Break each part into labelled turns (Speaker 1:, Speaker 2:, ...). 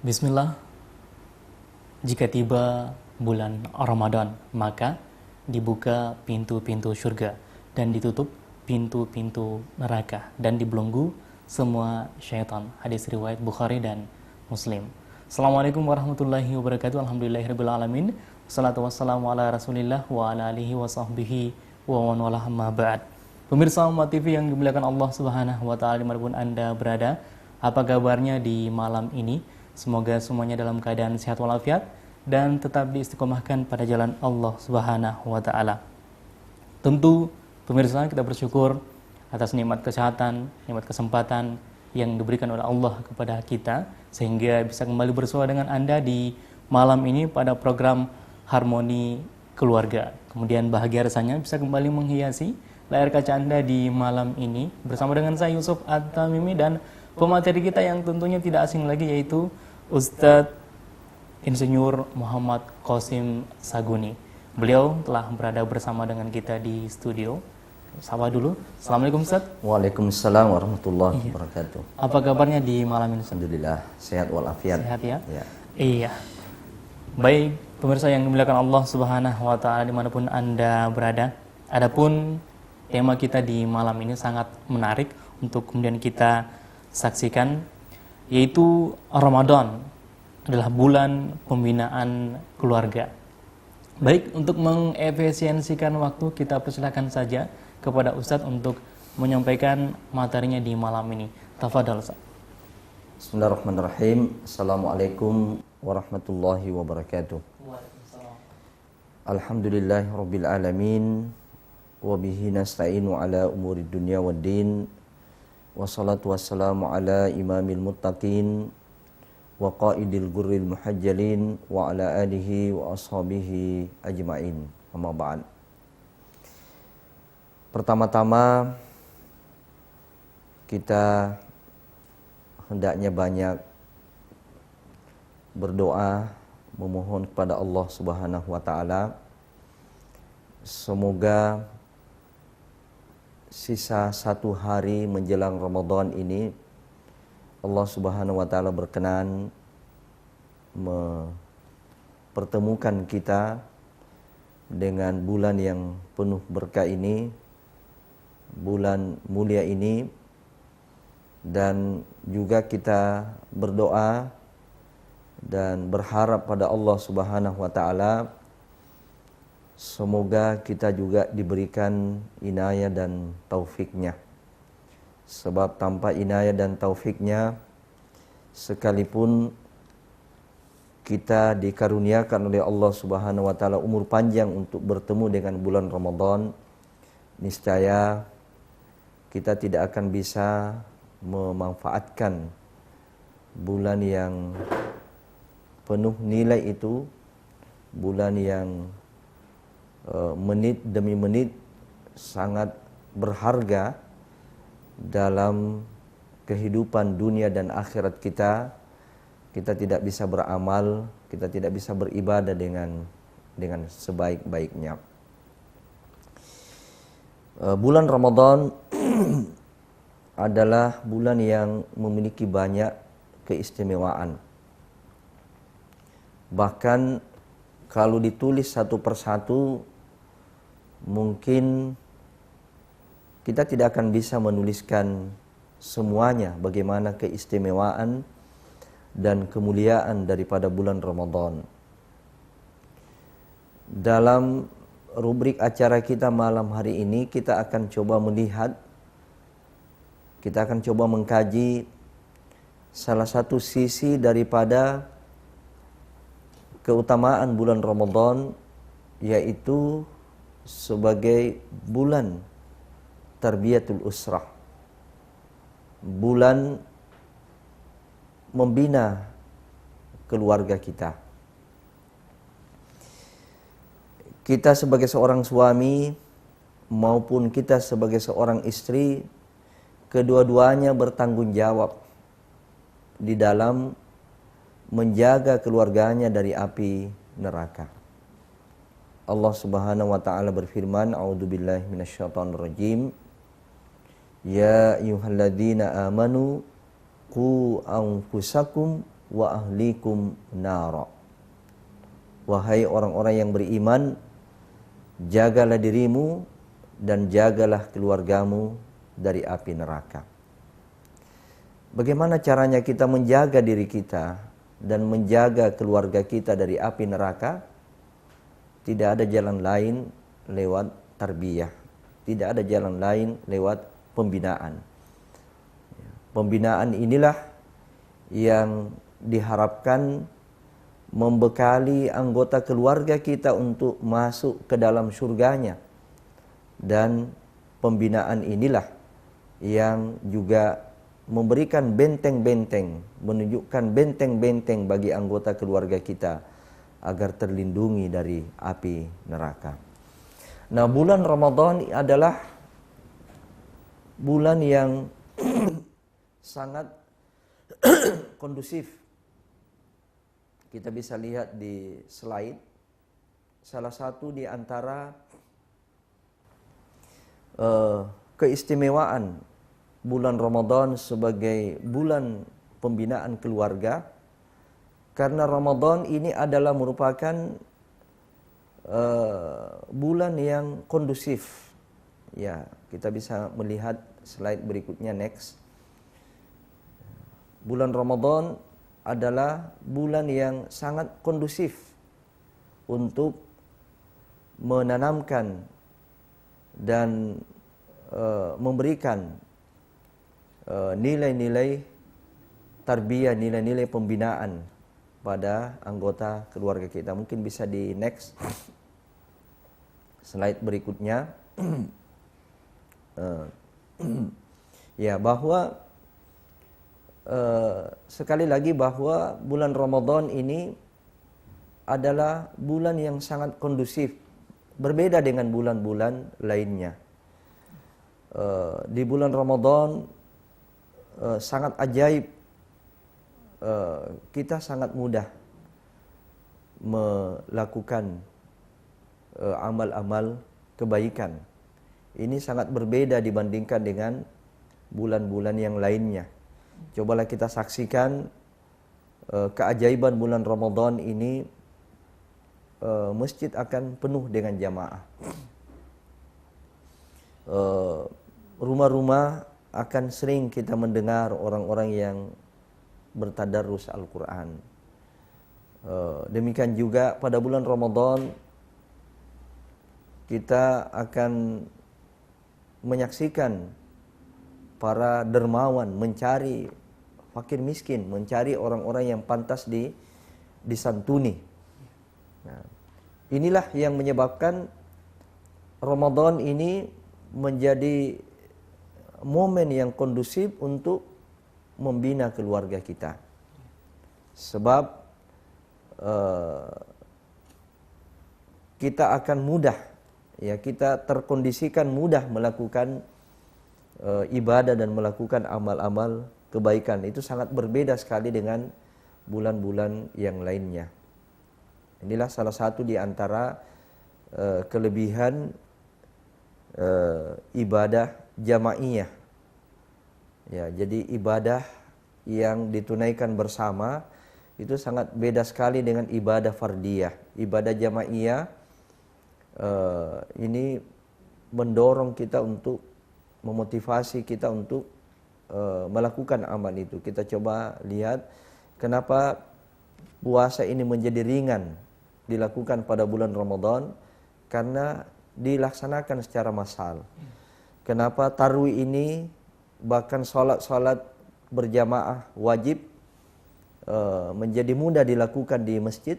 Speaker 1: Bismillah, jika tiba bulan Ramadan, maka dibuka pintu-pintu surga dan ditutup pintu-pintu neraka dan dibelenggu semua syaitan. Hadis riwayat Bukhari dan Muslim. Assalamualaikum warahmatullahi wabarakatuh. Alhamdulillahirabbil alamin. Wassalatu wassalamu ala Rasulillah wa ala alihi wa sahbihi wa man wala amma ba'd. Pemirsa Umat TV yang dimuliakan Allah Subhanahu wa taala dimanapun Anda berada, apa kabarnya di malam ini? Semoga semuanya dalam keadaan sehat walafiat dan tetap diistiqomahkan pada jalan Allah Subhanahu wa taala. Tentu pemirsa, kita bersyukur atas nikmat kesehatan, nikmat kesempatan yang diberikan oleh Allah kepada kita sehingga bisa kembali bersua dengan Anda di malam ini pada program Harmoni Keluarga. Kemudian bahagia rasanya bisa kembali menghiasi layar kaca Anda di malam ini bersama dengan saya Yusuf At-Tamimi dan pemateri kita yang tentunya tidak asing lagi yaitu Ustadz Insinyur Muhammad Qasim Saguni. Beliau telah berada bersama dengan kita di studio. Sapa dulu. Assalamualaikum Ustadz.
Speaker 2: Waalaikumsalam warahmatullahi wabarakatuh.
Speaker 1: Apa kabarnya di malam ini?
Speaker 2: Alhamdulillah sehat walafiat.
Speaker 1: Sehat ya?
Speaker 2: Ya.
Speaker 1: Iya. Baik, pemirsa yang dimuliakan Allah Subhanahu wa taala dimanapun Anda berada. Adapun tema kita di malam ini sangat menarik untuk kemudian kita saksikan, yaitu Ramadan adalah bulan pembinaan keluarga. Baik, untuk mengefisiensikan waktu kita persilakan saja kepada Ustadz untuk menyampaikan materinya di malam ini. Tafadhal Ustadz.
Speaker 2: Bismillahirrahmanirrahim. Assalamualaikum warahmatullahi wabarakatuh. Alhamdulillahirabbil alamin wa bihi nasta'inu ala umuri dunya waddin. Wassalatu wassalamu ala imamil muttaqin wa qaidil gurril muhajjalin wa ala alihi wa ashabihi ajma'in. Amma ba'd. Pertama-tama kita hendaknya banyak berdoa, memohon kepada Allah Subhanahu wa taala semoga sisa 1 hari menjelang Ramadan ini Allah Subhanahu wa taala berkenan mempertemukan kita dengan bulan yang penuh berkah ini, bulan mulia ini, dan juga kita berdoa dan berharap pada Allah Subhanahu wa taala semoga kita juga diberikan inayah dan taufiknya. Sebab tanpa inayah dan taufiknya, sekalipun kita dikaruniakan oleh Allah Subhanahu wa taala umur panjang untuk bertemu dengan bulan Ramadan, niscaya kita tidak akan bisa memanfaatkan bulan yang penuh nilai itu, bulan yang menit demi menit sangat berharga dalam kehidupan dunia dan akhirat kita. Kita tidak bisa beramal, kita tidak bisa beribadah dengan sebaik-baiknya. Bulan Ramadan adalah bulan yang memiliki banyak keistimewaan. Bahkan kalau ditulis satu persatu, mungkin kita tidak akan bisa menuliskan semuanya bagaimana keistimewaan dan kemuliaan daripada bulan Ramadan. Dalam rubrik acara kita malam hari ini, kita akan coba melihat, kita akan coba mengkaji salah satu sisi daripada keutamaan bulan Ramadan, yaitu sebagai bulan tarbiyatul usrah, bulan membina keluarga kita. kita sebagai seorang suami maupun kita sebagai seorang istri, kedua-duanya bertanggung jawab di dalam menjaga keluarganya dari api neraka. Allah Subhanahu wa taala berfirman, a'udzubillahi minasyaitonirrajim. Ya ayyuhalladzina amanu qu anfusakum wa ahlikum nara. Wahai orang-orang yang beriman, jagalah dirimu dan jagalah keluargamu dari api neraka. Bagaimana caranya kita menjaga diri kita dan menjaga keluarga kita dari api neraka? Tidak ada jalan lain lewat tarbiyah. Tidak ada jalan lain lewat pembinaan. Pembinaan inilah yang diharapkan membekali anggota keluarga kita untuk masuk ke dalam surganya. Dan pembinaan inilah yang juga memberikan benteng-benteng, menunjukkan benteng-benteng bagi anggota keluarga kita agar terlindungi dari api neraka. Nah, bulan Ramadan adalah bulan yang sangat kondusif. Kita bisa lihat di slide, salah satu di antara keistimewaan bulan Ramadan sebagai bulan pembinaan keluarga, karena Ramadan ini adalah merupakan bulan yang kondusif. Ya, kita bisa melihat slide berikutnya, next. Bulan Ramadan adalah bulan yang sangat kondusif untuk menanamkan dan memberikan nilai-nilai tarbiyah, nilai-nilai pembinaan pada anggota keluarga kita. Mungkin bisa di next slide berikutnya. Ya, bahwa sekali lagi bahwa bulan Ramadan ini adalah bulan yang sangat kondusif, berbeda dengan bulan-bulan lainnya. Di bulan Ramadan sangat ajaib, kita sangat mudah melakukan amal-amal kebaikan. Ini sangat berbeda dibandingkan dengan bulan-bulan yang lainnya. Cobalah kita saksikan keajaiban bulan Ramadan ini, masjid akan penuh dengan jamaah. Rumah-rumah akan sering kita mendengar orang-orang yang bertadarus Al-Quran. Demikian juga pada bulan Ramadan kita akan menyaksikan para dermawan mencari fakir miskin, mencari orang-orang yang pantas disantuni. Nah, inilah yang menyebabkan Ramadan ini menjadi momen yang kondusif untuk membina keluarga kita. Sebab kita akan mudah, ya, kita terkondisikan mudah melakukan ibadah dan melakukan amal-amal kebaikan. Itu sangat berbeda sekali dengan bulan-bulan yang lainnya. Inilah salah satu di antara kelebihan ibadah jamaiyah. Ya, jadi ibadah yang ditunaikan bersama itu sangat beda sekali dengan ibadah fardiyah. Ibadah jamaiyah ini mendorong kita untuk, memotivasi kita untuk melakukan amal itu. Kita coba lihat kenapa puasa ini menjadi ringan dilakukan pada bulan Ramadan, karena dilaksanakan secara massal. Kenapa tarawih ini, bahkan sholat berjamaah wajib menjadi mudah dilakukan di masjid,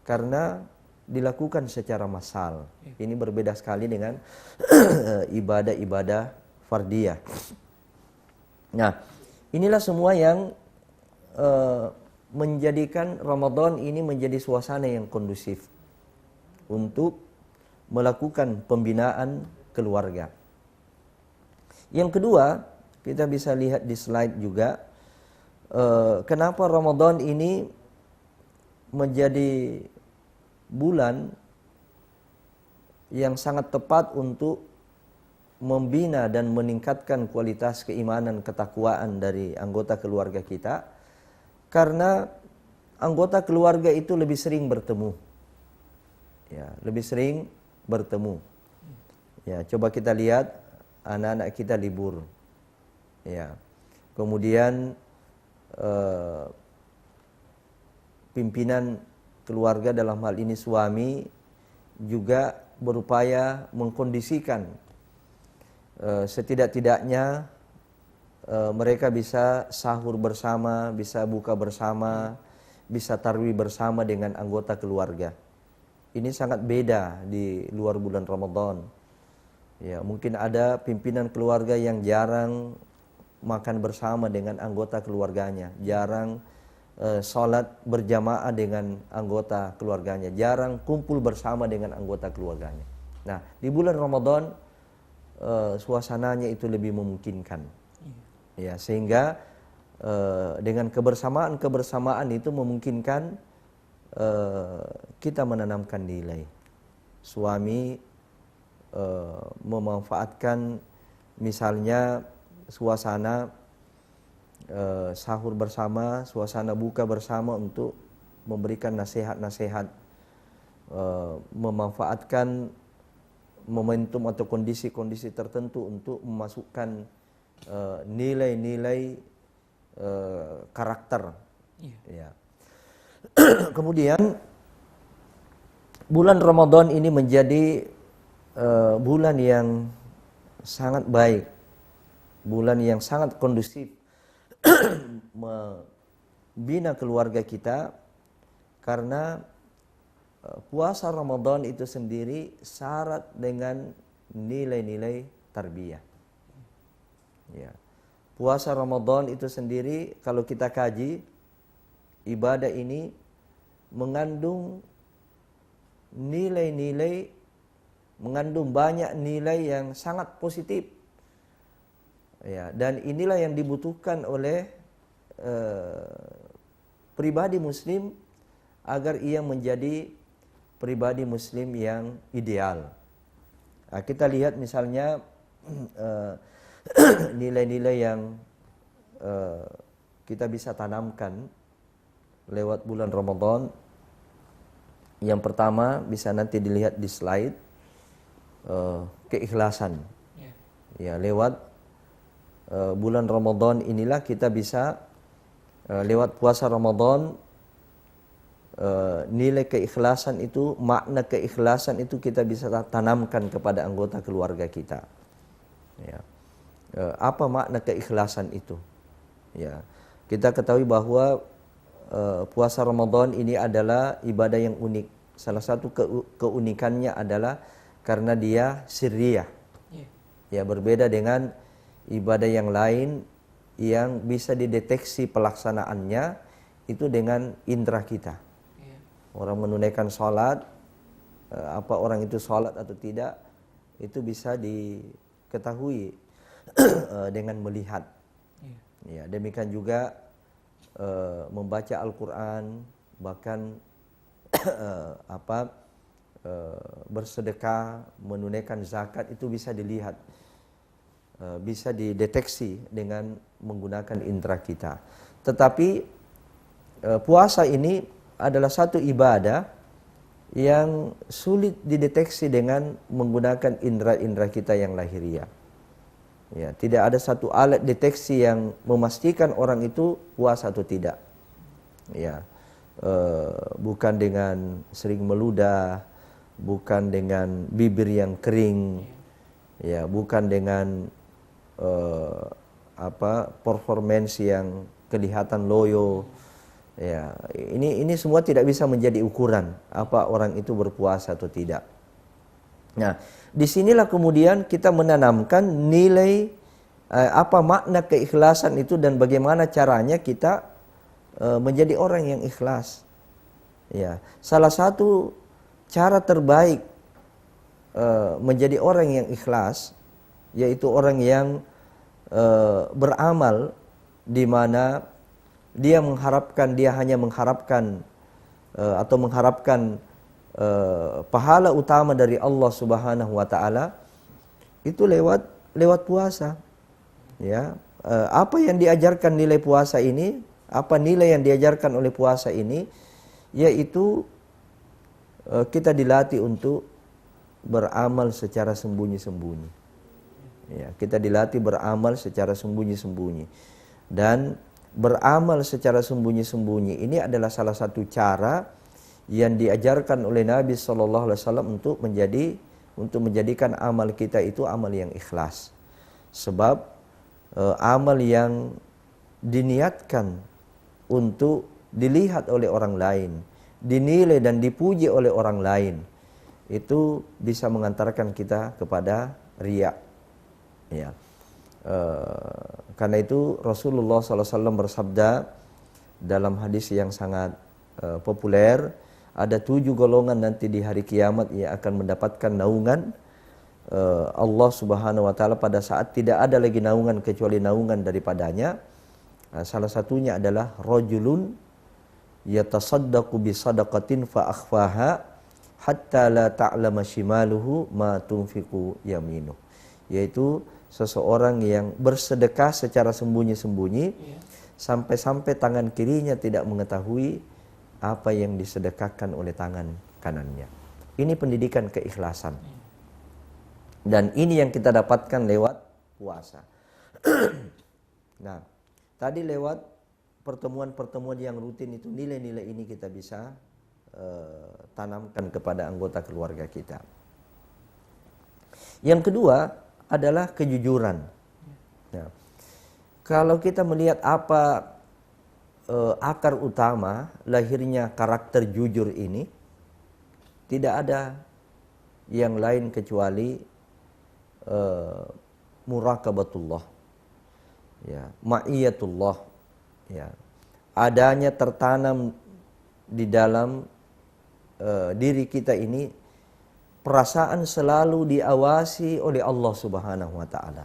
Speaker 2: karena dilakukan secara massal. Ini berbeda sekali dengan ibadah-ibadah fardiyah. Nah, inilah semua yang menjadikan Ramadan ini menjadi suasana yang kondusif untuk melakukan pembinaan keluarga. Yang kedua, kita bisa lihat di slide juga, kenapa Ramadan ini menjadi bulan yang sangat tepat untuk membina dan meningkatkan kualitas keimanan, ketakwaan dari anggota keluarga kita. Karena anggota keluarga itu lebih sering bertemu. Ya, lebih sering bertemu. Ya, coba kita lihat anak-anak kita libur. Ya. Kemudian pimpinan keluarga dalam hal ini suami juga berupaya mengkondisikan setidak-tidaknya mereka bisa sahur bersama, bisa buka bersama, bisa tarawih bersama dengan anggota keluarga. Ini sangat beda di luar bulan Ramadan. Ya, mungkin ada pimpinan keluarga yang jarang makan bersama dengan anggota keluarganya, jarang sholat berjamaah dengan anggota keluarganya, jarang kumpul bersama dengan anggota keluarganya. Nah, di bulan Ramadan suasananya itu lebih memungkinkan. Ya, sehingga dengan kebersamaan itu memungkinkan kita menanamkan nilai. Suami memanfaatkan misalnya suasana sahur bersama, suasana buka bersama untuk memberikan nasihat-nasihat, memanfaatkan momentum atau kondisi-kondisi tertentu untuk memasukkan nilai-nilai karakter. Ya. Kemudian bulan Ramadan ini menjadi bulan yang sangat baik, bulan yang sangat kondusif membina keluarga kita, karena puasa Ramadan itu sendiri syarat dengan nilai-nilai tarbiyah. Ya. Puasa Ramadan itu sendiri kalau kita kaji, ibadah ini mengandung nilai-nilai, mengandung banyak nilai yang sangat positif. Ya, dan inilah yang dibutuhkan oleh pribadi muslim agar ia menjadi pribadi muslim yang ideal. Nah, kita lihat misalnya nilai-nilai yang kita bisa tanamkan lewat bulan Ramadan. Yang pertama bisa nanti dilihat di slide, keikhlasan. Ya, lewat bulan Ramadan inilah kita bisa lewat puasa Ramadan nilai keikhlasan itu, makna keikhlasan itu kita bisa tanamkan kepada anggota keluarga kita. Ya. Apa makna keikhlasan itu? Ya. Kita ketahui bahwa puasa Ramadan ini adalah ibadah yang unik. Salah satu keunikannya adalah karena dia sirriyah. Ya, berbeda dengan ibadah yang lain yang bisa dideteksi pelaksanaannya itu dengan indera kita. Orang menunaikan sholat, apa orang itu sholat atau tidak, itu bisa diketahui dengan melihat. Ya, demikian juga membaca Al-Quran, bahkan bersedekah, menunaikan zakat itu bisa dilihat. Bisa dideteksi dengan menggunakan indera kita. Tetapi puasa ini adalah satu ibadah yang sulit dideteksi dengan menggunakan indera-indera kita yang lahiriah. Ya, tidak ada satu alat deteksi yang memastikan orang itu puasa atau tidak. Ya, bukan dengan sering meludah, bukan dengan bibir yang kering, ya, bukan dengan performance yang kelihatan loyo. Ya, ini semua tidak bisa menjadi ukuran apa orang itu berpuasa atau tidak. Nah, disinilah kemudian kita menanamkan nilai apa makna keikhlasan itu dan bagaimana caranya kita menjadi orang yang ikhlas. Ya, salah satu cara terbaik menjadi orang yang ikhlas, yaitu orang yang beramal di mana dia hanya mengharapkan atau mengharapkan pahala utama dari Allah Subhanahu wa taala, itu lewat puasa. Ya, apa yang diajarkan nilai puasa ini, apa nilai yang diajarkan oleh puasa ini, yaitu kita dilatih untuk beramal secara sembunyi-sembunyi. Ya, kita dilatih beramal secara sembunyi-sembunyi. Dan beramal secara sembunyi-sembunyi ini adalah salah satu cara yang diajarkan oleh Nabi SAW untuk menjadikan amal kita itu amal yang ikhlas. Sebab amal yang diniatkan untuk dilihat oleh orang lain, dinilai dan dipuji oleh orang lain, itu bisa mengantarkan kita kepada riya. Ya. Karena itu Rasulullah SAW bersabda dalam hadis yang sangat populer, ada 7 golongan nanti di hari kiamat yang akan mendapatkan naungan Allah Subhanahu wa taala pada saat tidak ada lagi naungan kecuali naungan daripadanya. Salah satunya adalah rajulun yatasaddaqu bi sadaqatin fa akhfaha hatta la ta'lama shimaluhu ma tunfiqu yaminuh, yaitu seseorang yang bersedekah secara sembunyi-sembunyi sampai-sampai tangan kirinya tidak mengetahui apa yang disedekahkan oleh tangan kanannya. Ini pendidikan keikhlasan. Dan ini yang kita dapatkan lewat puasa. Nah, tadi lewat pertemuan-pertemuan yang rutin itu, nilai-nilai ini kita bisa tanamkan kepada anggota keluarga kita. Yang kedua adalah kejujuran. Nah, kalau kita melihat apa akar utama lahirnya karakter jujur ini, tidak ada yang lain kecuali muraqabatullah, ya, ma'iyatullah, ya, adanya tertanam di dalam diri kita ini perasaan selalu diawasi oleh Allah Subhanahu wa taala.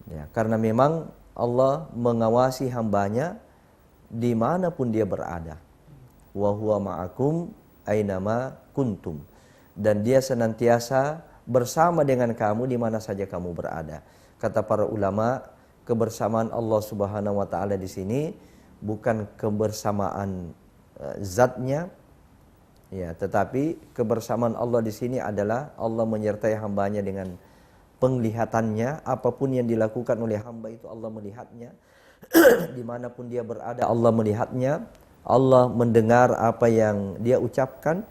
Speaker 2: Ya, karena memang Allah mengawasi hambanya dimanapun dia berada. Wa huwa ma'akum ainama kuntum. Dan dia senantiasa bersama dengan kamu di mana saja kamu berada. Kata para ulama, kebersamaan Allah Subhanahu wa taala di sini bukan kebersamaan zatnya, ya, tetapi kebersamaan Allah di sini adalah Allah menyertai hambanya dengan penglihatannya. Apapun yang dilakukan oleh hamba itu Allah melihatnya. Dimanapun dia berada Allah melihatnya. Allah mendengar apa yang dia ucapkan.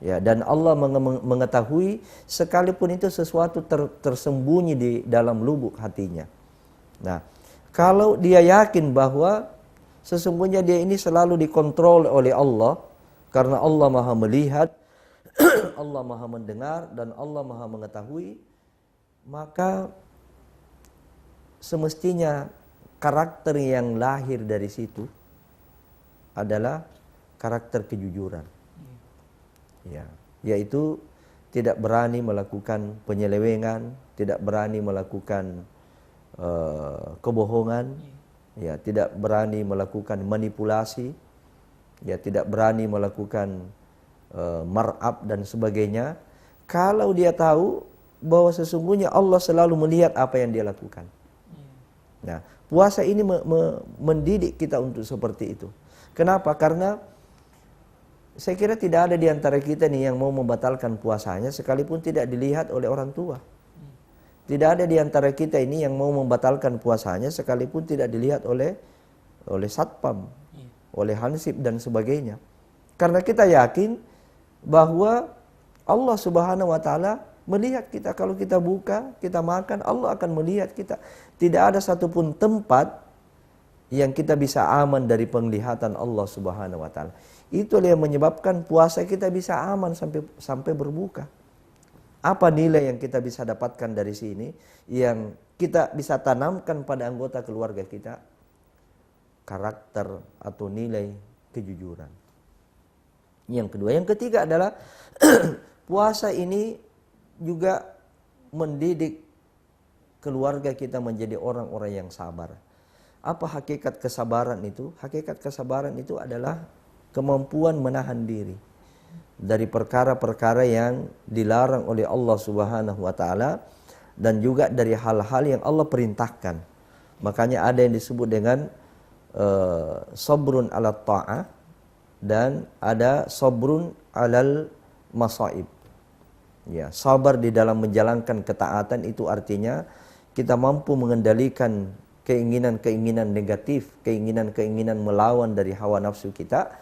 Speaker 2: Ya, dan Allah mengetahui sekalipun itu sesuatu tersembunyi di dalam lubuk hatinya. Nah, kalau dia yakin bahwa sesungguhnya dia ini selalu dikontrol oleh Allah, karena Allah Maha melihat, Allah Maha mendengar, dan Allah Maha mengetahui, maka semestinya karakter yang lahir dari situ adalah karakter kejujuran. Ya, yaitu tidak berani melakukan penyelewengan, tidak berani melakukan kebohongan, ya, tidak berani melakukan manipulasi, ya, tidak berani melakukan mar'ab dan sebagainya. Kalau dia tahu bahwa sesungguhnya Allah selalu melihat apa yang dia lakukan. Nah, puasa ini mendidik kita untuk seperti itu. Kenapa? Karena saya kira tidak ada di antara kita nih yang mau membatalkan puasanya sekalipun tidak dilihat oleh orang tua. Tidak ada di antara kita ini yang mau membatalkan puasanya sekalipun tidak dilihat oleh satpam, oleh hansip dan sebagainya. Karena kita yakin bahwa Allah Subhanahu wa taala melihat kita. Kalau kita buka, kita makan, Allah akan melihat kita. Tidak ada satupun tempat yang kita bisa aman dari penglihatan Allah Subhanahu wa taala. Itulah yang menyebabkan puasa kita bisa aman sampai berbuka. Apa nilai yang kita bisa dapatkan dari sini yang kita bisa tanamkan pada anggota keluarga kita? Karakter atau nilai kejujuran. Yang kedua, yang ketiga adalah puasa ini juga mendidik keluarga kita menjadi orang-orang yang sabar. Apa hakikat kesabaran itu? Hakikat kesabaran itu adalah kemampuan menahan diri dari perkara-perkara yang dilarang oleh Allah Subhanahu wa taala dan juga dari hal-hal yang Allah perintahkan. Makanya ada yang disebut dengan sabrun ala ta'ah dan ada sabrun alal masaib. Ya, sabar di dalam menjalankan ketaatan itu artinya kita mampu mengendalikan keinginan-keinginan negatif, keinginan-keinginan melawan dari hawa nafsu kita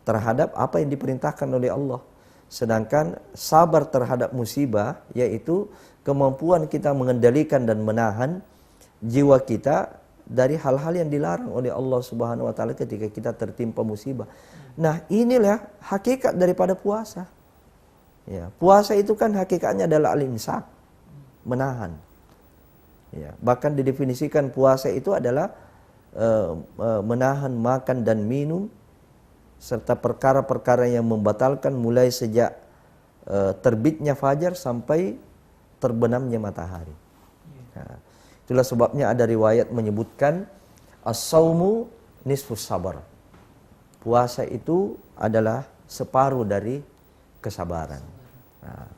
Speaker 2: terhadap apa yang diperintahkan oleh Allah. Sedangkan sabar terhadap musibah yaitu kemampuan kita mengendalikan dan menahan jiwa kita dari hal-hal yang dilarang oleh Allah Subhanahu wa taala ketika kita tertimpa musibah. Nah, inilah hakikat daripada puasa. Ya, puasa itu kan hakikatnya adalah al-imsak, menahan. Ya, bahkan didefinisikan puasa itu adalah menahan makan dan minum serta perkara-perkara yang membatalkan mulai sejak terbitnya fajar sampai terbenamnya matahari. Nah, itulah sebabnya ada riwayat menyebutkan as-saumu nisfus sabar. Puasa itu adalah separuh dari kesabaran. Nah,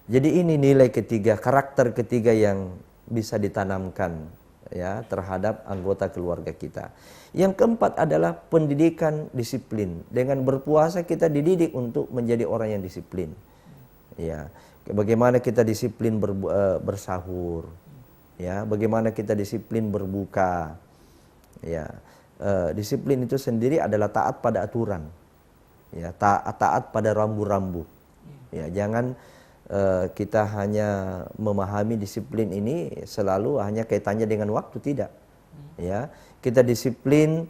Speaker 2: jadi ini nilai ketiga, karakter ketiga yang bisa ditanamkan ya terhadap anggota keluarga kita. Yang keempat adalah pendidikan disiplin. Dengan berpuasa kita dididik untuk menjadi orang yang disiplin. Ya, bagaimana kita disiplin bersahur. Ya, bagaimana kita disiplin berbuka. Ya, disiplin itu sendiri adalah taat pada aturan. Ya, taat pada rambu-rambu. Ya, jangan kita hanya memahami disiplin ini selalu hanya kaitannya dengan waktu, tidak. Ya, kita disiplin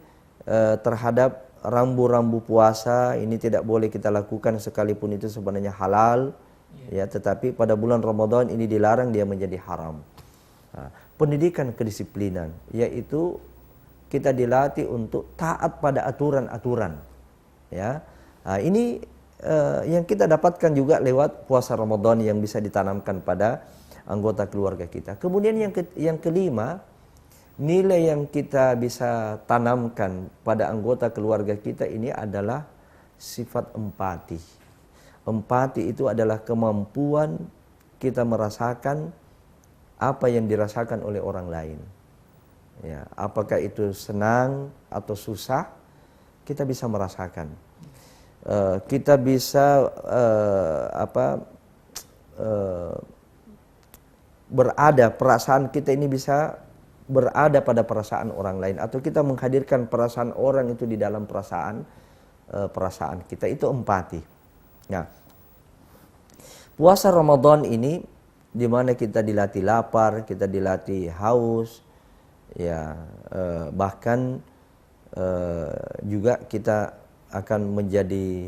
Speaker 2: terhadap rambu-rambu puasa ini tidak boleh kita lakukan sekalipun itu sebenarnya halal. Ya, tetapi pada bulan Ramadan ini dilarang, dia menjadi haram. Nah, pendidikan kedisiplinan yaitu kita dilatih untuk taat pada aturan-aturan. Ya, nah, ini yang kita dapatkan juga lewat puasa Ramadan yang bisa ditanamkan pada anggota keluarga kita. Kemudian yang kelima, nilai yang kita bisa tanamkan pada anggota keluarga kita ini adalah sifat empati. Empati itu adalah kemampuan kita merasakan apa yang dirasakan oleh orang lain. Ya, apakah itu senang atau susah, kita bisa merasakan. Kita bisa berada, perasaan kita ini bisa berada pada perasaan orang lain, atau kita menghadirkan perasaan orang itu di dalam perasaan kita, itu empati. Nah, puasa Ramadan ini di mana kita dilatih lapar, kita dilatih haus, ya, bahkan juga kita akan menjadi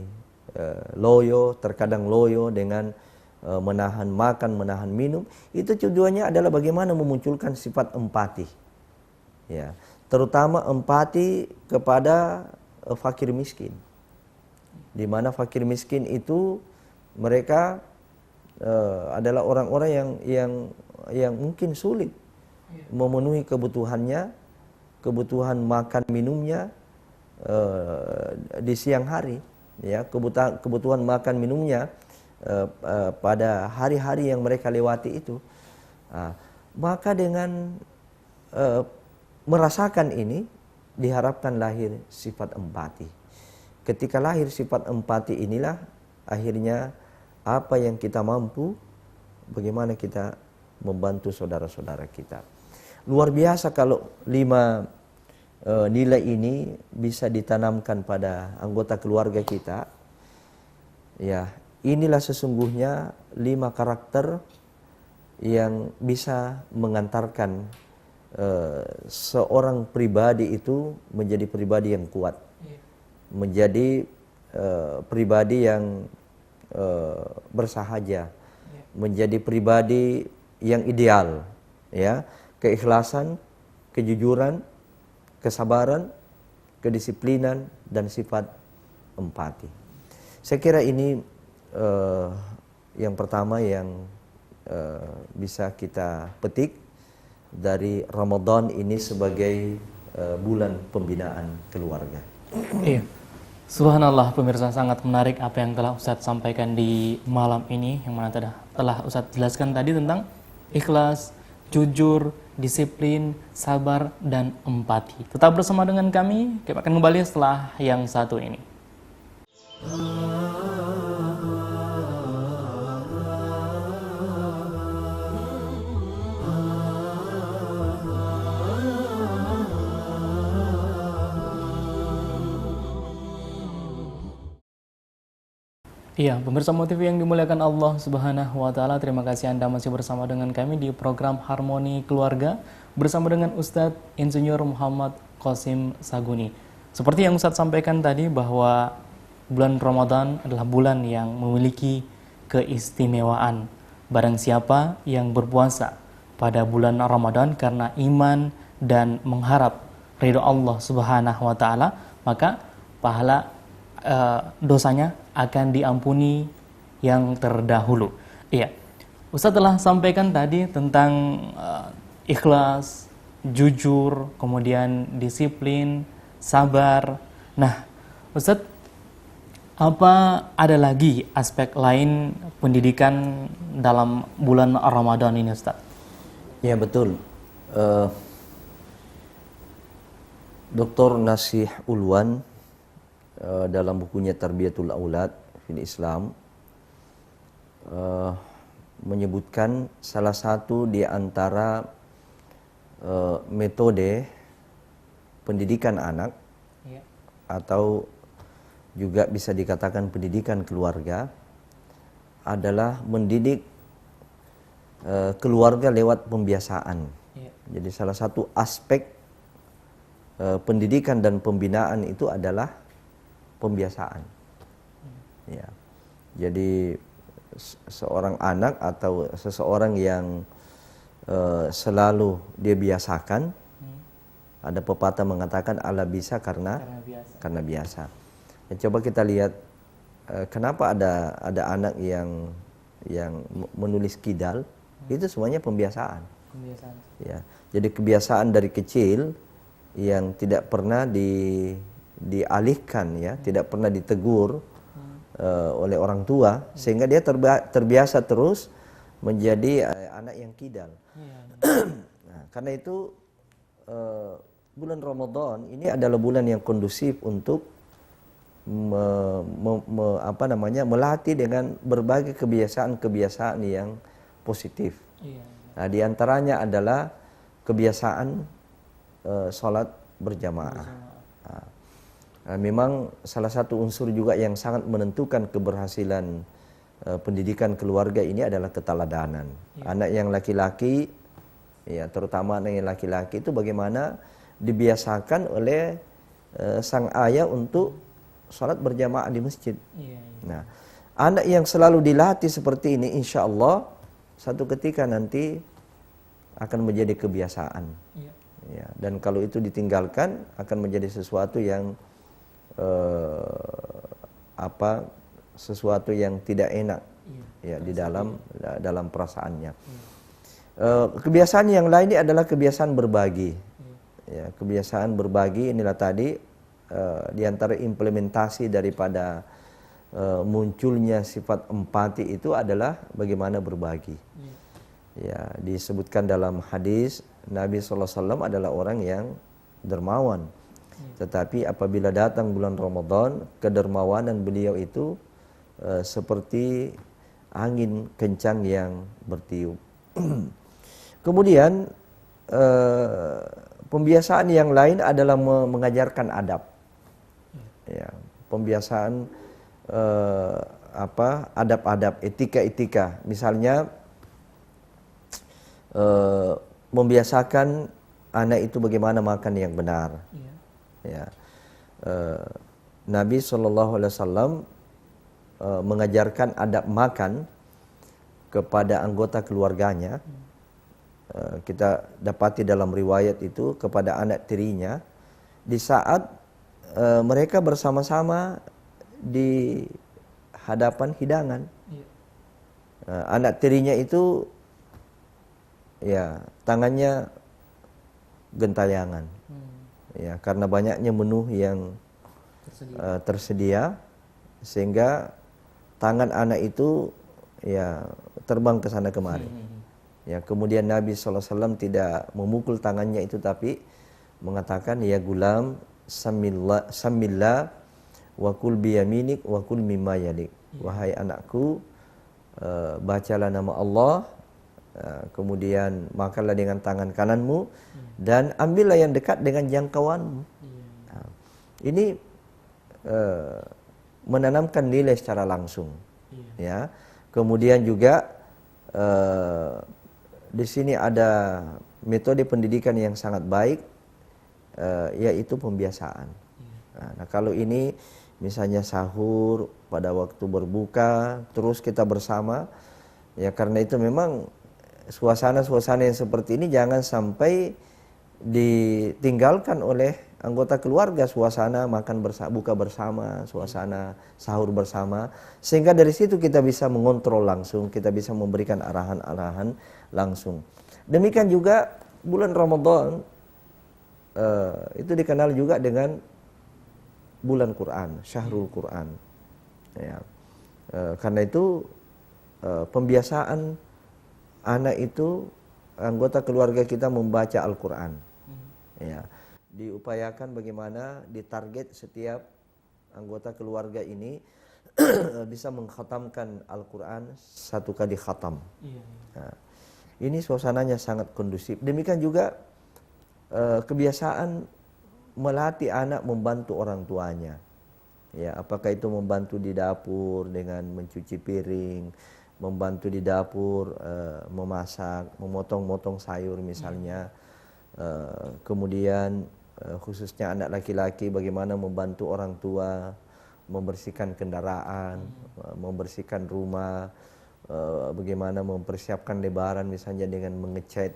Speaker 2: loyo, terkadang loyo dengan menahan makan, menahan minum. Itu tujuannya adalah bagaimana memunculkan sifat empati. Ya, terutama empati kepada fakir miskin. Di mana fakir miskin itu mereka adalah orang-orang yang mungkin sulit memenuhi kebutuhannya, kebutuhan makan minumnya di siang hari, ya, kebutuhan makan minumnya pada hari-hari yang mereka lewati itu. Maka dengan merasakan ini diharapkan lahir sifat empati. Ketika lahir sifat empati inilah akhirnya apa yang kita mampu, bagaimana kita membantu saudara-saudara kita. Luar biasa kalau 5 nilai ini bisa ditanamkan pada anggota keluarga kita. Ya, inilah sesungguhnya 5 karakter yang bisa mengantarkan seorang pribadi itu menjadi pribadi yang kuat, menjadi pribadi yang bersahaja, menjadi pribadi yang ideal, ya, keikhlasan, kejujuran, kesabaran, kedisiplinan, dan sifat empati. Saya kira ini yang pertama yang bisa kita petik dari Ramadan ini sebagai bulan pembinaan keluarga.
Speaker 1: Iya. Subhanallah, pemirsa, sangat menarik apa yang telah Ustadz sampaikan di malam ini, yang mana telah Ustadz jelaskan tadi tentang ikhlas, jujur, disiplin, sabar, dan empati. Tetap bersama dengan kami akan kembali setelah yang satu ini. Iya, pemirsa Motif yang dimuliakan Allah Subhanahu wa taala, terima kasih Anda masih bersama dengan kami di program Harmoni Keluarga bersama dengan Ustadz Insinyur Muhammad Qasim Saguni. Seperti yang Ustadz sampaikan tadi bahwa bulan Ramadan adalah bulan yang memiliki keistimewaan. Barang siapa yang berpuasa pada bulan Ramadan karena iman dan mengharap ridho Allah Subhanahu wa taala, maka pahala dosanya akan diampuni yang terdahulu. Iya, Ustadz telah sampaikan tadi tentang ikhlas, jujur, kemudian disiplin, sabar. Nah, Ustadz, apa ada lagi aspek lain pendidikan dalam bulan Ramadan ini, Ustadz?
Speaker 2: Ya, betul. Dr. Nasih Ulwan dalam bukunya Tarbiyatul Aulad fil Islam menyebutkan salah satu di antara metode pendidikan anak atau juga bisa dikatakan pendidikan keluarga adalah mendidik keluarga lewat pembiasaan. Jadi salah satu aspek pendidikan dan pembinaan itu adalah pembiasaan. Ya. Jadi seorang anak atau seseorang yang selalu dia biasakan, ada pepatah mengatakan Allah bisa karena biasa. Ya, coba kita lihat kenapa ada anak yang menulis kidal, itu semuanya pembiasaan. Ya. Jadi kebiasaan dari kecil yang tidak pernah dialihkan, ya, tidak pernah ditegur oleh orang tua, sehingga dia terbiasa terus menjadi anak yang kidal. Nah, karena itu bulan Ramadan ini adalah bulan yang kondusif untuk melatih dengan berbagai kebiasaan-kebiasaan yang positif. Nah, di antaranya adalah kebiasaan sholat berjamaah. Memang salah satu unsur juga yang sangat menentukan keberhasilan pendidikan keluarga ini adalah keteladanan. Anak yang laki-laki, ya terutama anak yang laki-laki itu bagaimana dibiasakan oleh sang ayah untuk sholat berjamaah di masjid. Nah, anak yang selalu dilatih seperti ini, insya Allah satu ketika nanti akan menjadi kebiasaan. Ya, dan kalau itu ditinggalkan akan menjadi sesuatu yang sesuatu yang tidak enak, ya, di dalam perasaannya. Kebiasaan yang lain ini adalah kebiasaan berbagi. Ya, kebiasaan berbagi inilah tadi di antara implementasi daripada munculnya sifat empati itu adalah bagaimana berbagi. Ya, disebutkan dalam hadis Nabi SAW adalah orang yang dermawan. Tetapi apabila datang bulan Ramadan, kedermawanan beliau itu seperti angin kencang yang bertiup. Kemudian pembiasaan yang lain adalah mengajarkan adab. Ya, pembiasaan adab-adab, etika-etika. Misalnya membiasakan anak itu bagaimana makan yang benar. Ya. Nabi SAW mengajarkan adab makan kepada anggota keluarganya. Kita dapati dalam riwayat itu kepada anak tirinya di saat mereka bersama-sama di hadapan hidangan. Anak tirinya itu ya tangannya gentayangan. Ya, karena banyaknya menu yang tersedia sehingga tangan anak itu ya terbang ke sana kemari. Ya, kemudian Nabi SAW tidak memukul tangannya itu tapi mengatakan ya gulam samillah wa kul biyaminik wa kul mimma yalik. Wahai anakku, bacalah nama Allah, kemudian makanlah dengan tangan kananmu dan ambillah yang dekat dengan jangkauanmu. Nah, ini menanamkan nilai secara langsung. Ya. Kemudian juga di sini ada metode pendidikan yang sangat baik, yaitu pembiasaan. Nah, kalau ini misalnya sahur pada waktu berbuka terus kita bersama, ya karena itu memang suasana-suasana yang seperti ini jangan sampai ditinggalkan oleh anggota keluarga, suasana makan bersama, buka bersama, suasana sahur bersama, sehingga dari situ kita bisa mengontrol langsung, kita bisa memberikan arahan-arahan langsung. Demikian juga bulan Ramadan itu dikenal juga dengan bulan Quran, Syahrul Quran. Ya. Karena itu pembiasaan anak itu, anggota keluarga kita membaca Al-Quran. Ya. Diupayakan bagaimana ditarget setiap anggota keluarga ini bisa mengkhatamkan Al-Quran 1 kali khatam. Nah, ini suasananya sangat kondusif. Demikian juga kebiasaan melatih anak membantu orang tuanya. Ya, apakah itu membantu di dapur dengan mencuci piring, membantu di dapur memasak, memotong-motong sayur misalnya. Kemudian khususnya anak laki-laki bagaimana membantu orang tua membersihkan kendaraan, membersihkan rumah, bagaimana mempersiapkan lebaran misalnya dengan mengecat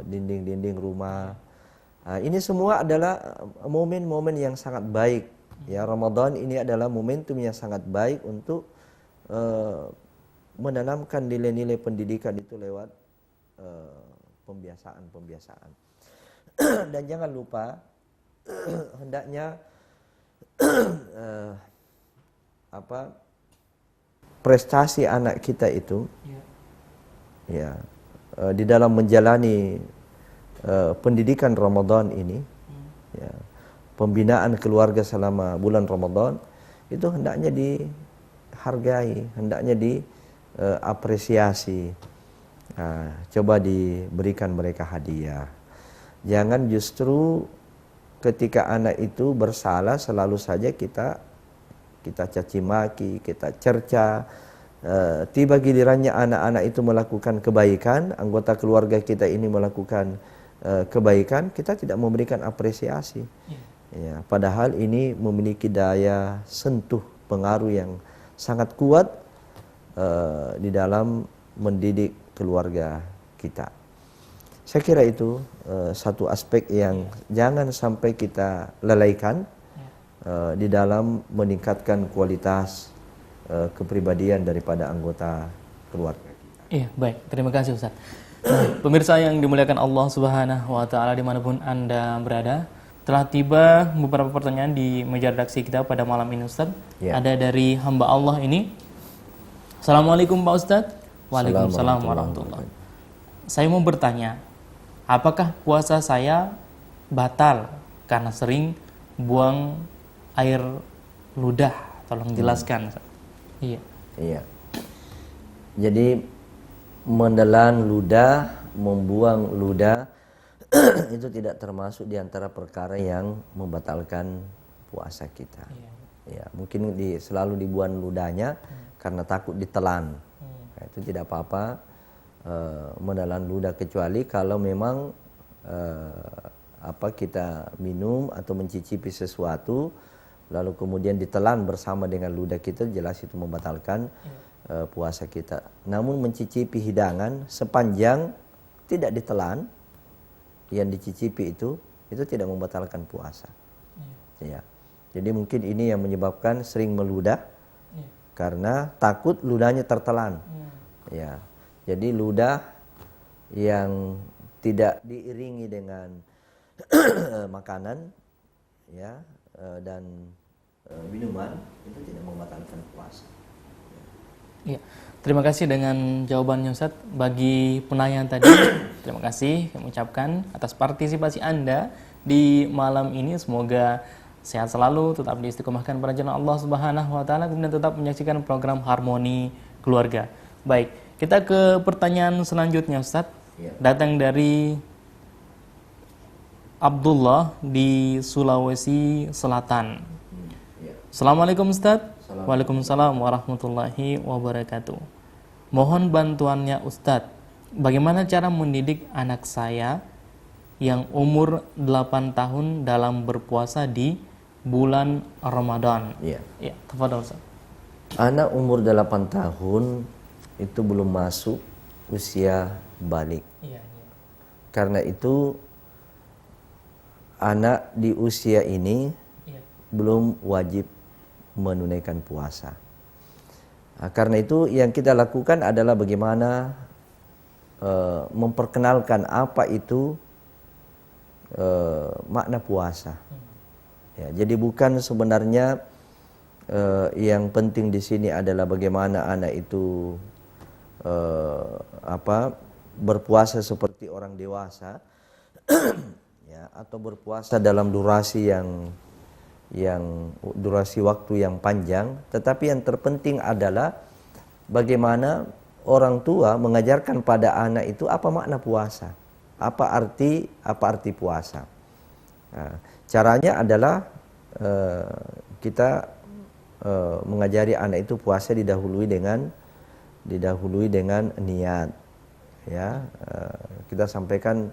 Speaker 2: dinding-dinding rumah. Ini semua adalah momen-momen yang sangat baik. Ya, Ramadan ini adalah momentum yang sangat baik untuk menanamkan nilai-nilai pendidikan itu lewat pembiasaan. Dan jangan lupa hendaknya prestasi anak kita itu ya di dalam menjalani pendidikan Ramadan ini, ya, pembinaan keluarga selama bulan Ramadan itu hendaknya dihargai, hendaknya diapresiasi. Coba diberikan mereka hadiah. Jangan justru ketika anak itu bersalah selalu saja kita caci maki, kita cerca. Tiba gilirannya anak-anak itu melakukan kebaikan, anggota keluarga kita ini melakukan kebaikan, kita tidak memberikan apresiasi. Ya, padahal ini memiliki daya sentuh, pengaruh yang sangat kuat di dalam mendidik keluarga kita. Saya kira itu satu aspek yang jangan sampai kita lalaikan di dalam meningkatkan kualitas kepribadian daripada anggota keluarga kita.
Speaker 1: Iya, baik. Terima kasih Ustaz. Nah, pemirsa yang dimuliakan Allah Subhanahu wa Ta'ala dimanapun Anda berada, telah tiba beberapa pertanyaan di meja redaksi kita pada malam ini Ustaz. Ya. Ada dari hamba Allah ini. Assalamualaikum Pak Ustaz. Waalaikumsalam warahmatullahi wabarakatuh. Saya mau bertanya, apakah puasa saya batal karena sering buang air ludah? Tolong jelaskan. Iya.
Speaker 2: Iya. Jadi menelan ludah, membuang ludah itu tidak termasuk di antara perkara yang membatalkan puasa kita. Ya, mungkin selalu dibuang ludahnya karena takut ditelan. Nah, itu tidak apa-apa menelan ludah, kecuali kalau memang kita minum atau mencicipi sesuatu lalu kemudian ditelan bersama dengan ludah kita, jelas itu membatalkan puasa kita. Namun mencicipi hidangan sepanjang tidak ditelan, yang dicicipi itu tidak membatalkan puasa. Ya. Jadi mungkin ini yang menyebabkan sering meludah karena takut ludahnya tertelan. Ya. Jadi ludah yang tidak diiringi dengan makanan ya dan minuman itu tidak membatalkan puasa.
Speaker 1: Ya. Terima kasih dengan jawabannya Ustaz. Bagi penanya tadi, terima kasih kami ucapkan atas partisipasi Anda di malam ini. Semoga sehat selalu, tetap diistiqomahkan pada jalan Allah Subhanahu wa taala dan tetap menyaksikan program Harmoni Keluarga. Baik, kita ke pertanyaan selanjutnya Ustaz.
Speaker 2: Ya.
Speaker 1: Datang dari Abdullah di Sulawesi Selatan.
Speaker 2: Ya.
Speaker 1: Assalamualaikum Ustaz.
Speaker 2: Assalamualaikum.
Speaker 1: Waalaikumsalam warahmatullahi wabarakatuh. Mohon bantuannya Ustaz. Bagaimana cara mendidik anak saya yang umur 8 tahun dalam berpuasa di bulan Ramadan?
Speaker 2: Ya.
Speaker 1: Ya, tafadhol Ustaz.
Speaker 2: Anak umur 8 tahun itu belum masuk usia balik.
Speaker 1: Iya, iya.
Speaker 2: Karena itu anak di usia ini
Speaker 1: Iya.
Speaker 2: belum wajib menunaikan puasa. Nah, karena itu yang kita lakukan adalah bagaimana memperkenalkan apa itu makna puasa. Ya, jadi bukan sebenarnya yang penting di sini adalah bagaimana anak itu berpuasa seperti orang dewasa, ya, atau berpuasa dalam durasi durasi waktu yang panjang. Tetapi yang terpenting adalah bagaimana orang tua mengajarkan pada anak itu apa makna puasa, apa arti puasa. Nah, caranya adalah kita mengajari anak itu puasa didahului dengan niat. Ya, kita sampaikan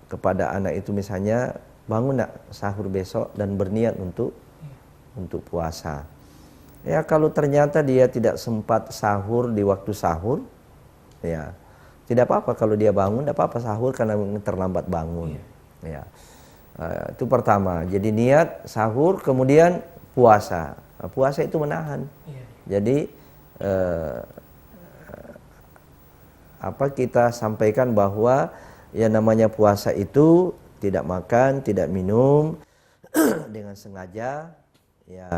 Speaker 2: kepada anak itu misalnya, bangun nak sahur besok dan berniat untuk puasa. Ya, kalau ternyata dia tidak sempat sahur di waktu sahur, ya tidak apa-apa kalau dia bangun, tidak apa-apa sahur karena terlambat bangun. Ya, itu pertama. Jadi niat sahur, kemudian puasa. Nah, puasa itu menahan. Jadi kita sampaikan bahwa yang namanya puasa itu tidak makan, tidak minum dengan sengaja, ya,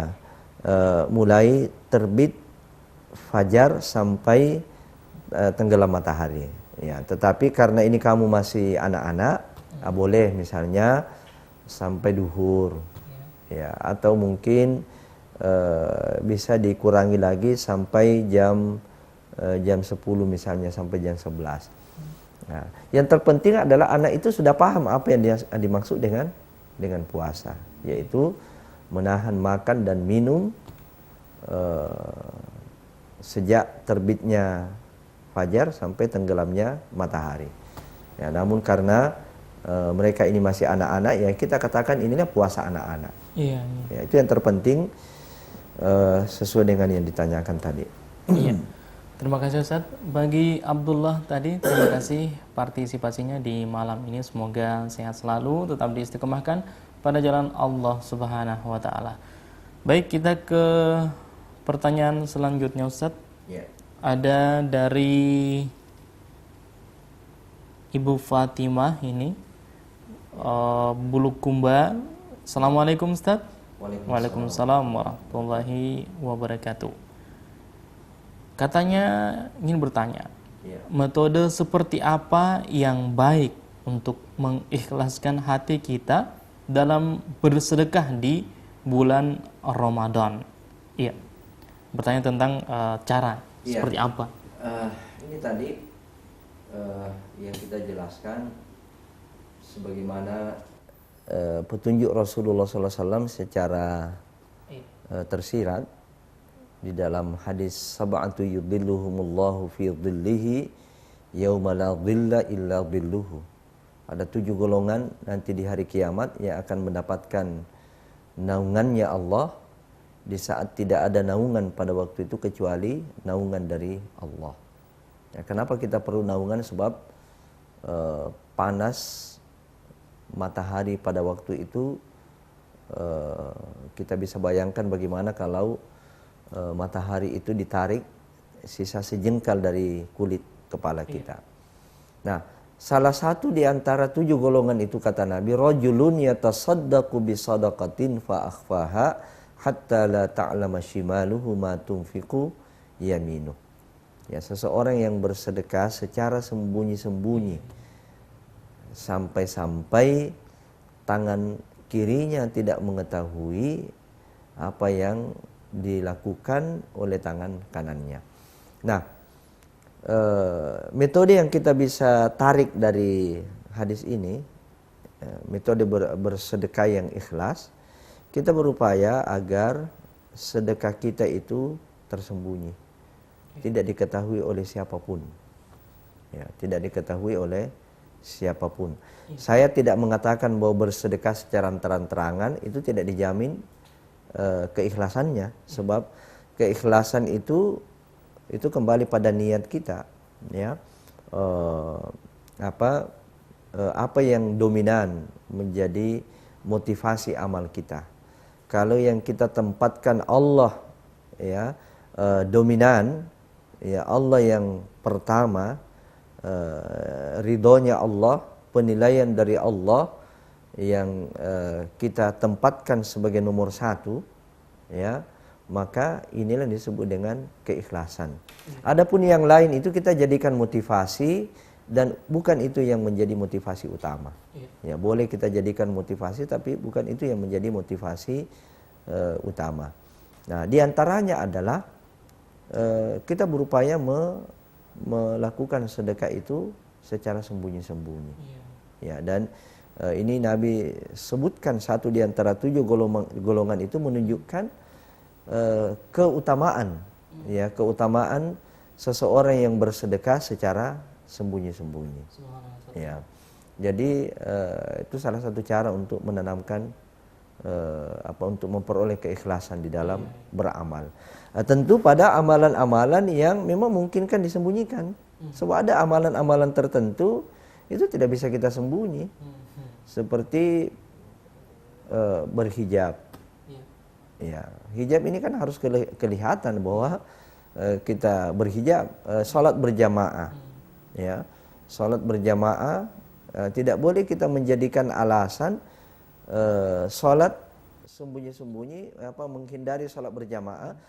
Speaker 2: mulai terbit fajar sampai tenggelam matahari. Ya, tetapi karena ini kamu masih anak-anak, boleh misalnya sampai duhur, ya, atau mungkin bisa dikurangi lagi sampai jam 10 misalnya, sampai jam 11. Nah, yang terpenting adalah anak itu sudah paham apa yang dimaksud dengan puasa, yaitu menahan makan dan minum sejak terbitnya fajar sampai tenggelamnya matahari. Ya, namun karena mereka ini masih anak-anak, ya kita katakan inilah puasa anak-anak.
Speaker 1: Iya, iya.
Speaker 2: Ya, itu yang terpenting sesuai dengan yang ditanyakan tadi.
Speaker 1: Iya. Terima kasih Ustaz. Bagi Abdullah tadi, terima kasih partisipasinya di malam ini. Semoga sehat selalu, tetap diistiqomahkan pada jalan Allah Subhanahu wa taala. Baik, kita ke pertanyaan selanjutnya Ustaz.
Speaker 2: Ya.
Speaker 1: Ada dari Ibu Fatimah ini, Bulukumba. Assalamualaikum Ustaz. Waalaikumsalam warahmatullahi wabarakatuh. Katanya ingin bertanya, metode seperti apa yang baik untuk mengikhlaskan hati kita dalam bersedekah di bulan Ramadan? Iya, bertanya tentang cara seperti apa?
Speaker 2: Ini tadi yang kita jelaskan sebagaimana petunjuk Rasulullah SAW secara tersirat di dalam hadis sab'atu yudhilluhumullahu fi dhillihi yauma la dhilla illa dhilluhu. Ada 7 golongan nanti di hari kiamat yang akan mendapatkan naungannya Allah di saat tidak ada naungan pada waktu itu kecuali naungan dari Allah. Ya, kenapa kita perlu naungan? Sebab panas matahari pada waktu itu kita bisa bayangkan bagaimana kalau matahari itu ditarik sisa sejengkal dari kulit kepala kita. Nah, salah satu di antara 7 golongan itu kata Nabi, rajulun yatasaddaqu bi sadaqatin fa akhfaha hatta la ta'lama shimaluhu ma tunfiqu yaminuh. Ya, seseorang yang bersedekah secara sembunyi-sembunyi sampai-sampai tangan kirinya tidak mengetahui apa yang dilakukan oleh tangan kanannya. Nah, metode yang kita bisa tarik dari hadis ini, metode bersedekah yang ikhlas, kita berupaya agar sedekah kita itu tersembunyi, tidak diketahui oleh siapapun. Ya, tidak diketahui oleh siapapun. Saya tidak mengatakan bahwa bersedekah secara terang-terangan itu tidak dijamin keikhlasannya, sebab keikhlasan itu kembali pada niat kita, ya. Apa yang dominan menjadi motivasi amal kita. Kalau yang kita tempatkan Allah, ya, dominan, ya, Allah yang pertama, ridhonya Allah, penilaian dari Allah yang kita tempatkan sebagai nomor 1, ya, maka inilah disebut dengan keikhlasan. Adapun yang lain itu kita jadikan motivasi dan bukan itu yang menjadi motivasi utama. Ya, boleh kita jadikan motivasi tapi bukan itu yang menjadi motivasi utama. Nah, diantaranya adalah kita berupaya melakukan sedekah itu secara sembunyi-sembunyi. Ya, dan ini Nabi sebutkan satu di antara 7 golongan itu menunjukkan keutamaan, ya, keutamaan seseorang yang bersedekah secara sembunyi-sembunyi. Ya, jadi itu salah satu cara untuk menanamkan untuk memperoleh keikhlasan di dalam beramal. Tentu pada amalan-amalan yang memang memungkinkan disembunyikan. Sebab ada amalan-amalan tertentu itu tidak bisa kita sembunyi. Seperti berhijab. Ya, hijab ini kan harus kelihatan bahwa kita berhijab, salat berjamaah. Ya, salat berjamaah tidak boleh kita menjadikan alasan salat sembunyi-sembunyi, menghindari salat berjamaah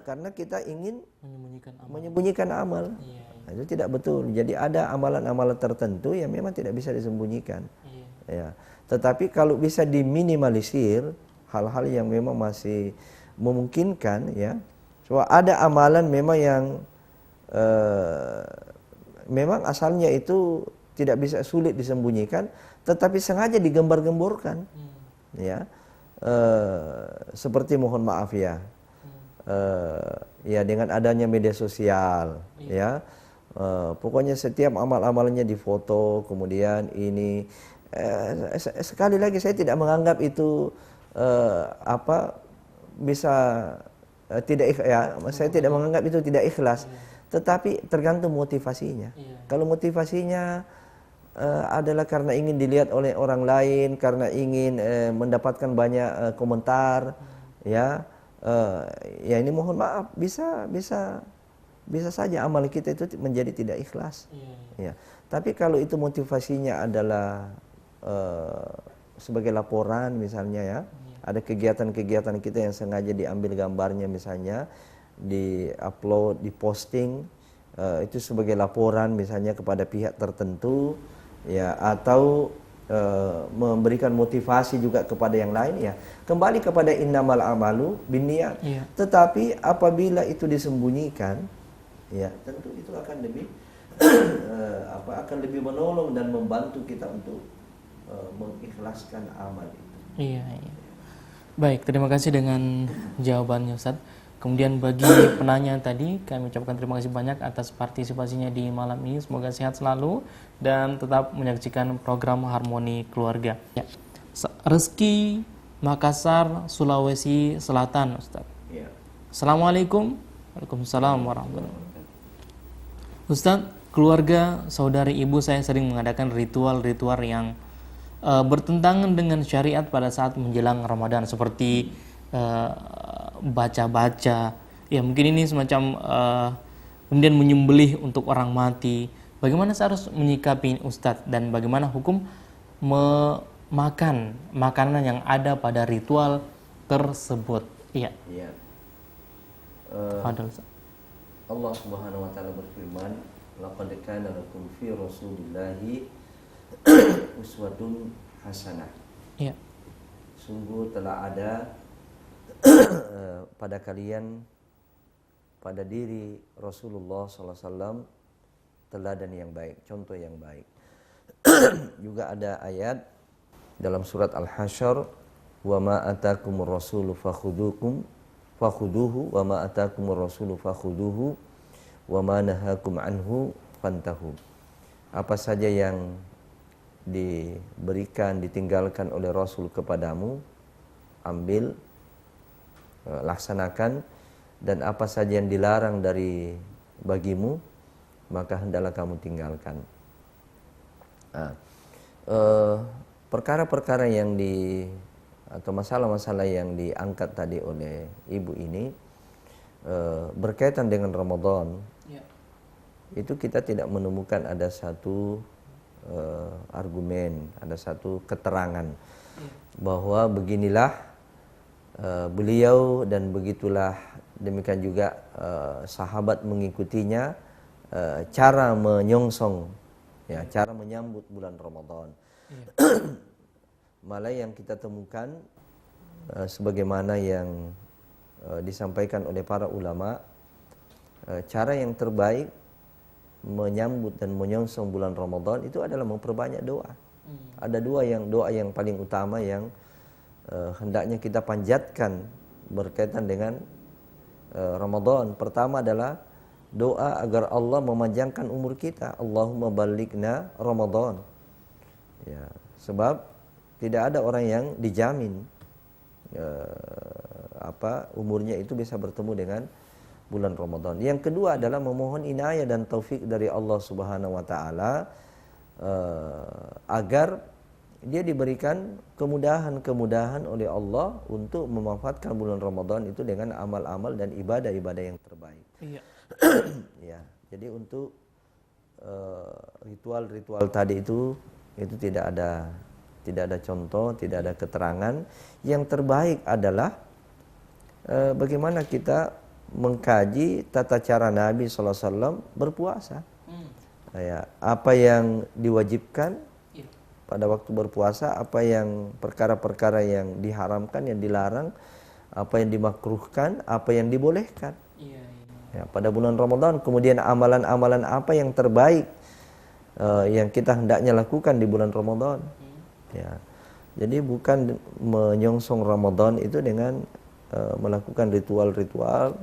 Speaker 2: karena kita ingin menyembunyikan amal. Nah, itu tidak betul. Jadi ada amalan-amalan tertentu yang memang tidak bisa disembunyikan. Ya, tetapi kalau bisa diminimalisir hal-hal yang memang masih memungkinkan, ya. So, ada amalan memang yang memang asalnya itu tidak bisa, sulit disembunyikan, tetapi sengaja digembar-gemborkan. Ya. Seperti mohon maaf ya. Ya, dengan adanya media sosial, ya. Pokoknya setiap amal-amalnya difoto, kemudian ini sekali lagi saya tidak menganggap itu bisa tidak ya, saya tidak menganggap itu tidak ikhlas, tetapi tergantung motivasinya. Kalau motivasinya adalah karena ingin dilihat oleh orang lain, karena ingin mendapatkan banyak komentar, ya, ya ini mohon maaf bisa saja amal kita itu menjadi tidak ikhlas. Ya. Tapi kalau itu motivasinya adalah sebagai laporan misalnya, ya, ada kegiatan-kegiatan kita yang sengaja diambil gambarnya misalnya, di-upload, diposting, itu sebagai laporan misalnya kepada pihak tertentu, ya, atau memberikan motivasi juga kepada yang lain, ya, kembali kepada innamal amalu binniyat. Tetapi apabila itu disembunyikan, ya, tentu itu akan lebih akan lebih menolong dan membantu kita untuk mengikhlaskan amal itu.
Speaker 1: Iya. Baik, terima kasih dengan jawabannya, Ustaz. Kemudian bagi penanya tadi, kami ucapkan terima kasih banyak atas partisipasinya di malam ini. Semoga sehat selalu dan tetap menyaksikan program Harmoni Keluarga. Ya. Rezeki Makassar, Sulawesi Selatan, Ustaz.
Speaker 2: Ya.
Speaker 1: Assalamualaikum. Waalaikumsalam warahmatullahi wabarakatuh. Ustaz, keluarga saudari ibu saya sering mengadakan ritual-ritual yang bertentangan dengan syariat pada saat menjelang Ramadan, seperti baca-baca, ya mungkin ini semacam kemudian menyembelih untuk orang mati, Bagaimana saya harus menyikapi Ustadz, dan bagaimana hukum memakan makanan yang ada pada ritual tersebut? Iya.
Speaker 2: Iya.
Speaker 1: Fadal, Ustaz.
Speaker 2: Allah Subhanahu wa taala berfirman, "Laqad kana lakum fi Rasulillahi uswatun hasanah."
Speaker 1: Iya.
Speaker 2: Sungguh telah ada pada kalian, pada diri Rasulullah SAW, teladan yang baik, contoh yang baik. Juga ada ayat dalam surat Al-Hasyr, "Wa ma atakumur rasulu fakhuduhu wa ma atakumur rasulu fakhuduhu wa ma nahakum anhu fantahu." Apa saja yang diberikan, ditinggalkan oleh Rasul kepadamu, ambil, laksanakan, dan apa saja yang dilarang dari bagimu, maka hendaklah kamu tinggalkan. Nah, perkara-perkara yang atau masalah-masalah yang diangkat tadi oleh ibu ini berkaitan dengan Ramadan, ya. Itu kita tidak menemukan ada satu argumen, ada satu keterangan, ya, bahwa beginilah beliau dan begitulah demikian juga sahabat mengikutinya cara menyongsong, ya, cara menyambut bulan Ramadan. Ya. Malah yang kita temukan sebagaimana yang disampaikan oleh para ulama, cara yang terbaik menyambut dan menyongsong bulan Ramadan itu adalah memperbanyak doa. Ada doa yang paling utama yang hendaknya kita panjatkan berkaitan dengan Ramadan. Pertama adalah doa agar Allah memanjangkan umur kita. Allahumma balighna Ramadan. Ya, sebab tidak ada orang yang dijamin umurnya itu bisa bertemu dengan bulan Ramadan. Yang kedua adalah memohon inayah dan taufik dari Allah Subhanahu wa taala agar dia diberikan kemudahan-kemudahan oleh Allah untuk memanfaatkan bulan Ramadan itu dengan amal-amal dan ibadah-ibadah yang terbaik. Iya. Ya, jadi untuk ritual-ritual tadi itu tidak ada contoh, tidak ada keterangan. Yang terbaik adalah bagaimana kita mengkaji tata cara Nabi SAW berpuasa. Ya, apa yang diwajibkan pada waktu berpuasa, apa yang perkara-perkara yang diharamkan, yang dilarang, apa yang dimakruhkan, apa yang dibolehkan. Ya, pada bulan Ramadan, kemudian amalan-amalan apa yang terbaik yang kita hendaknya lakukan di bulan Ramadan. Ya, jadi bukan menyongsong Ramadan itu dengan melakukan ritual-ritual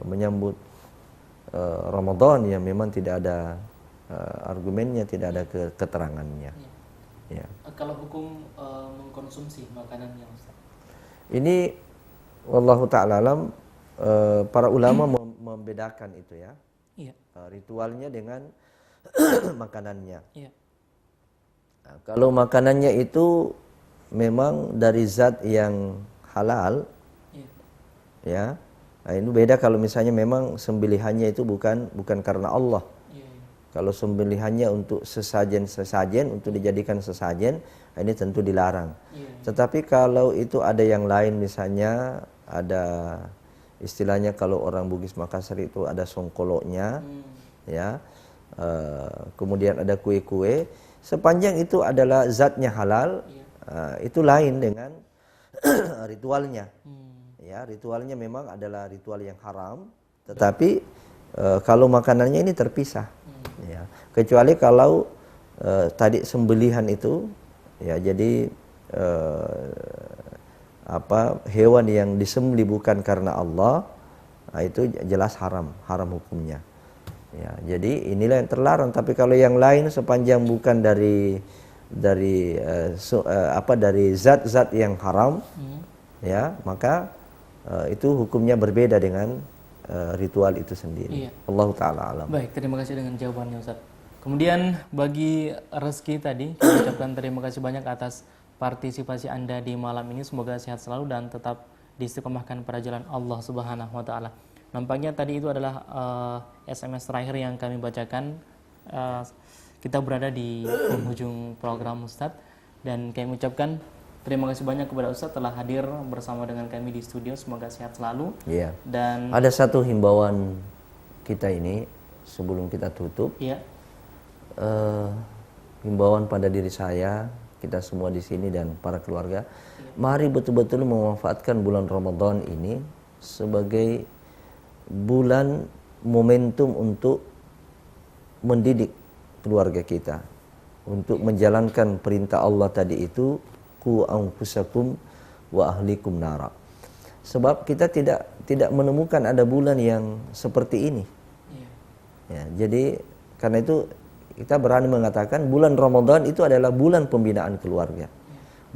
Speaker 2: menyambut Ramadan yang memang tidak ada argumennya, tidak ada keterangannya. Ya.
Speaker 1: Kalau hukum mengkonsumsi makanan yang Ustaz? Ini
Speaker 2: wallahu ta'ala alam, para ulama membedakan itu, ya. Iya. Ritualnya dengan makanannya. Iya. Nah, kalau makanannya itu memang dari zat yang halal, iya, ya. Nah, ini beda kalau misalnya memang sembelihannya itu bukan karena Allah. Iya. Kalau sembelihannya untuk sesajen untuk dijadikan sesajen, ini tentu dilarang. Iya. Tetapi kalau itu ada yang lain, misalnya ada istilahnya kalau orang Bugis Makassar itu ada songkoloknya, ya. Kemudian ada kue-kue, sepanjang itu adalah zatnya halal, itu lain dengan ritualnya. Ya, ritualnya memang adalah ritual yang haram, tetapi kalau makanannya ini terpisah. Ya, kecuali kalau tadi sembelihan itu, ya, jadi hewan yang disembelih bukan karena Allah, itu jelas haram hukumnya. Ya, jadi inilah yang terlarang. Tapi kalau yang lain sepanjang bukan dari zat-zat yang haram, ya, maka itu hukumnya berbeda dengan ritual itu sendiri. Iya. Allah Ta'ala alam.
Speaker 1: Baik, terima kasih dengan jawabannya, Ustaz. Kemudian bagi Rezeki tadi, kita ucapkan terima kasih banyak atas partisipasi Anda di malam ini. Semoga sehat selalu dan tetap diistiqomahkan pada jalan Allah Subhanahu wa taala. Nampaknya tadi itu adalah SMS terakhir yang kami bacakan kita berada di penghujung program Ustadz, dan kami ucapkan terima kasih banyak kepada Ustadz telah hadir bersama dengan kami di studio. Semoga sehat selalu.
Speaker 2: Iya.
Speaker 1: Dan
Speaker 2: ada satu himbauan kita ini sebelum kita tutup.
Speaker 1: Iya.
Speaker 2: Himbauan pada diri saya, kita semua di sini dan para keluarga. Mari betul-betul memanfaatkan bulan Ramadan ini sebagai bulan momentum untuk mendidik keluarga kita, untuk menjalankan perintah Allah tadi itu, ku anfusakum wa ahlikum nara. Sebab kita tidak menemukan ada bulan yang seperti ini. Ya, jadi karena itu kita berani mengatakan bulan Ramadan itu adalah bulan pembinaan keluarga.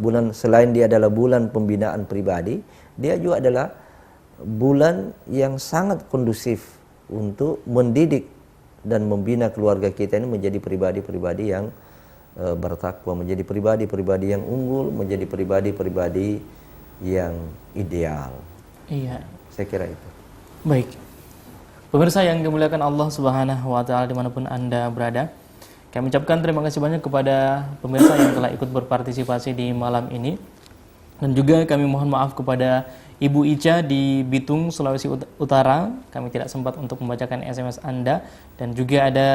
Speaker 2: Bulan selain dia adalah bulan pembinaan pribadi, dia juga adalah bulan yang sangat kondusif untuk mendidik dan membina keluarga kita ini menjadi pribadi-pribadi yang bertakwa, menjadi pribadi-pribadi yang unggul, menjadi pribadi-pribadi yang ideal.
Speaker 1: Iya.
Speaker 2: Saya kira itu.
Speaker 1: Baik. Pemirsa yang dimuliakan Allah Subhanahu wa taala dimanapun Anda berada, kami ucapkan terima kasih banyak kepada pemirsa yang telah ikut berpartisipasi di malam ini. Dan juga kami mohon maaf kepada Ibu Ica di Bitung, Sulawesi Utara. Kami tidak sempat untuk membacakan SMS Anda. Dan juga ada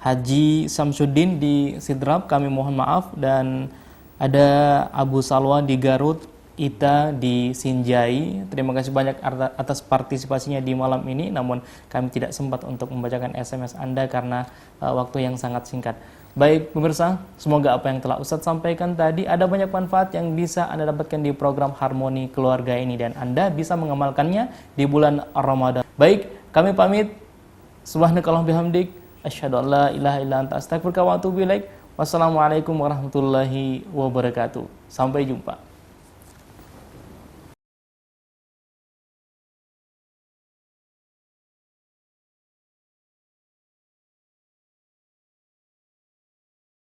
Speaker 1: Haji Samsuddin di Sidrap, kami mohon maaf. Dan ada Abu Salwa di Garut, Ita di Sinjai. Terima kasih banyak atas partisipasinya di malam ini. Namun kami tidak sempat untuk membacakan SMS Anda karena waktu yang sangat singkat. Baik pemirsa, semoga apa yang telah Ustadz sampaikan tadi ada banyak manfaat yang bisa Anda dapatkan di program Harmoni Keluarga ini, dan Anda bisa mengamalkannya di bulan Ramadan. Baik, kami pamit. Subhanakallahumma bihamdik, asyhadu an la ilaha illa anta astaghfiruka wa atubu ilaik. Wassalamualaikum warahmatullahi wabarakatuh. Sampai jumpa.